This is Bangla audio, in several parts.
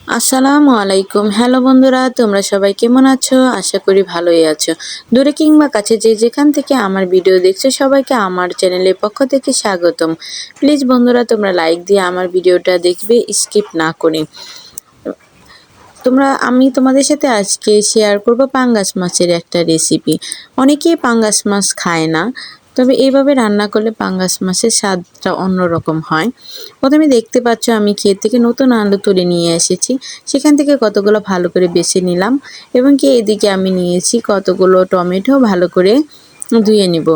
আসসালামু আলাইকুম। হ্যালো বন্ধুরা, তোমরা সবাই কেমন আছো? আশা করি ভালোই আছো। দূরে কিংবা কাছে যে যেখান থেকে আমার ভিডিও দেখছো সবাইকে আমার চ্যানেলের পক্ষ থেকে স্বাগতম। প্লিজ বন্ধুরা তোমরা লাইক দিয়ে আমার ভিডিওটা দেখবে, স্কিপ না করে। আমি তোমাদের সাথে আজকে শেয়ার করব পাঙ্গাস মাছের একটা রেসিপি। অনেকেই পাঙ্গাস মাছ খায় না, তবে এইভাবে রান্না করলে পাঙ্গাস মাছের স্বাদটা অন্যরকম হয়। প্রথমে দেখতে পাচ্ছ আমি ক্ষেত থেকে নতুন আলু তুলে নিয়ে এসেছি, সেখান থেকে কতগুলো ভালো করে বেছে নিলাম এবং কি এদিকে আমি নিয়েছি কতগুলো টমেটো, ভালো করে ধুয়ে নিব।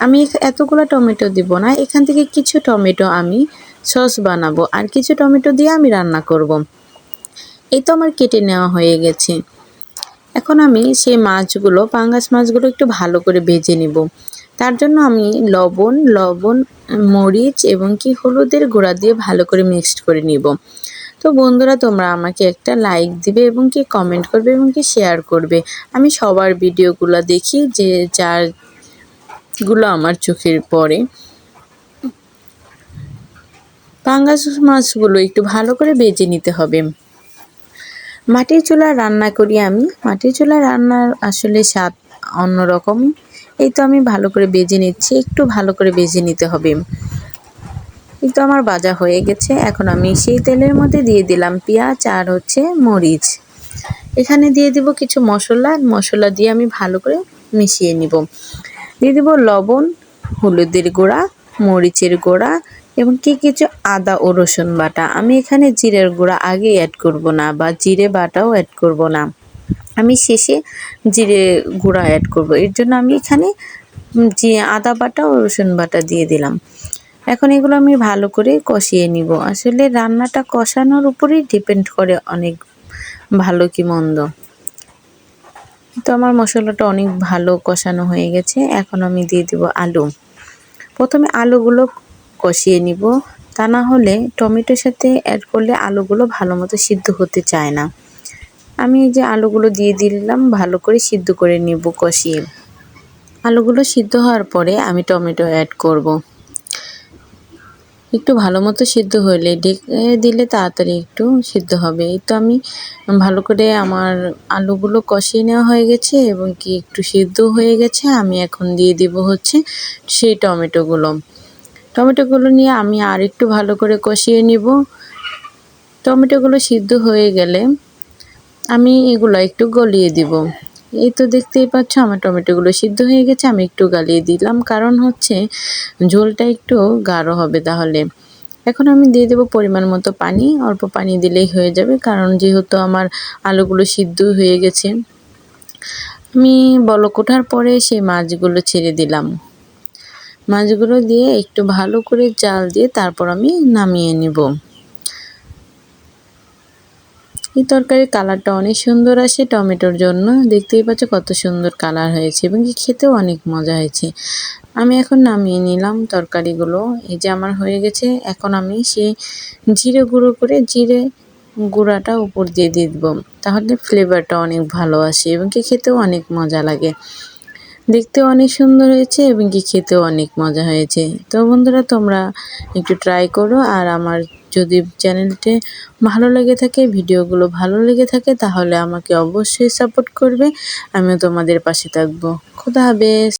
আমি এতগুলো টমেটো দিব না, এখান থেকে কিছু টমেটো আমি সস বানাবো আর কিছু টমেটো দিয়ে আমি রান্না করব। এই তো আমার কেটে নেওয়া হয়ে গেছে। এখন আমি সেই মাছগুলো, পাঙ্গাস মাছগুলো একটু ভালো করে ভেজে নিব। তার জন্য আমি লবণ, মরিচ এবং কি হলুদের গুঁড়া দিয়ে ভালো করে মিক্সড করে নিব। তো বন্ধুরা তোমরা আমাকে একটা লাইক দিবে এবং কি কমেন্ট করবে এবং কি শেয়ার করবে। আমি সবার ভিডিওগুলো দেখি, যে যারগুলো আমার চোখের পড়ে। পাঙ্গাস মাছগুলো একটু ভালো করে ভেজে নিতে হবে। মাটির চুলায় রান্না করি আমি। মাটির চুলায় রান্নার আসলে স্বাদ অন্যরকম। এই তো আমি ভালো করে ভেজে নিচ্ছি, একটু ভালো করে ভেজে নিতে হবে। কিন্তু আমার ভাজা হয়ে গেছে। এখন আমি সেই তেলের মধ্যে দিয়ে দিলাম পেঁয়াজ আর মরিচ। এখানে দিয়ে দিব কিছু মশলা দিয়ে আমি ভালো করে মিশিয়ে নিব। দিয়ে দিব লবণ, হলুদের গুঁড়া, মরিচের গুঁড়া এবং কিছু আদা ও রসুন বাটা। আমি এখানে জিরের গুঁড়া আগে অ্যাড করব না, বা জিরে বাটাও অ্যাড করব না, আমি শেষে জিরে গুঁড়া অ্যাড করব। এর জন্য আমি এখানে যে আদা বাটা ও রসুন বাটা দিয়ে দিলাম। এখন এগুলো আমি ভালো করে কষিয়ে নিব। আসলে রান্নাটা কষানোর উপরেই ডিপেন্ড করে অনেক ভালো কি মন্দ। তো আমার মশলাটা অনেক ভালো কষানো হয়ে গেছে। এখন আমি দিয়ে দেব আলু। প্রথমে আলুগুলো কষিয়ে নিব, তা না হলে টমেটোর সাথে অ্যাড করলে আলুগুলো ভালো মতো সিদ্ধ হতে চায় না। আমি এই যে আলুগুলো দিয়ে দিলাম, ভালো করে সিদ্ধ করে নিব কষিয়ে। আলুগুলো সিদ্ধ হওয়ার পরে আমি টমেটো অ্যাড করব। একটু ভালো মতো সিদ্ধ হলে ঢেকে দিলে তাড়াতাড়ি একটু সিদ্ধ হবে। এই তো আমি ভালো করে আমার আলুগুলো কষিয়ে নেওয়া হয়ে গেছে এবং কি একটু সিদ্ধ হয়ে গেছে। আমি এখন দিয়ে দিব সেই টমেটোগুলো নিয়ে আমি আর একটু ভালো করে কষিয়ে নিব। টমেটোগুলো সিদ্ধ হয়ে গেলে আমি এগুলো একটু গলিয়ে দিব। এই তো দেখতেই পাচ্ছ আমার টমেটোগুলো সিদ্ধ হয়ে গেছে, আমি একটু গালিয়ে দিলাম, কারণ ঝোলটা একটু গাঢ় হবে তাহলে। এখন আমি দিয়ে দেব পরিমাণ মতো পানি, অল্প পানি দিলেই হয়ে যাবে, কারণ যেহেতু আমার আলুগুলো সিদ্ধ হয়ে গেছে। আমি বলক ওঠার পরে সেই মাছগুলো ছেড়ে দিলাম। মাছগুলো দিয়ে একটু ভালো করে জাল দিয়ে তারপর আমি নামিয়ে নিব। এই তরকারির কালারটা অনেক সুন্দর আসে টমেটোর জন্য। দেখতেই পাচ্ছ কত সুন্দর কালার হয়েছে এবং কি খেতেও অনেক মজা হয়েছে। আমি এখন নামিয়ে নিলাম তরকারিগুলো। এই যে আমার হয়ে গেছে। এখন আমি সেই জিরে গুঁড়াটা উপর দিয়ে দিব, তাহলে ফ্লেভারটা অনেক ভালো আসে এবং কি খেতেও অনেক মজা লাগে। দেখতেও অনেক সুন্দর হয়েছে এবং কি খেতেও অনেক মজা হয়েছে। তো বন্ধুরা তোমরা একটু ট্রাই করো, আর আমার যদি চ্যানেলটি ভালো লেগে থাকে, ভিডিওগুলো ভালো লেগে থাকে, তাহলে আমাকে অবশ্যই সাপোর্ট করবে। আমিও তোমাদের পাশে থাকবো। খোদা হাফেজ।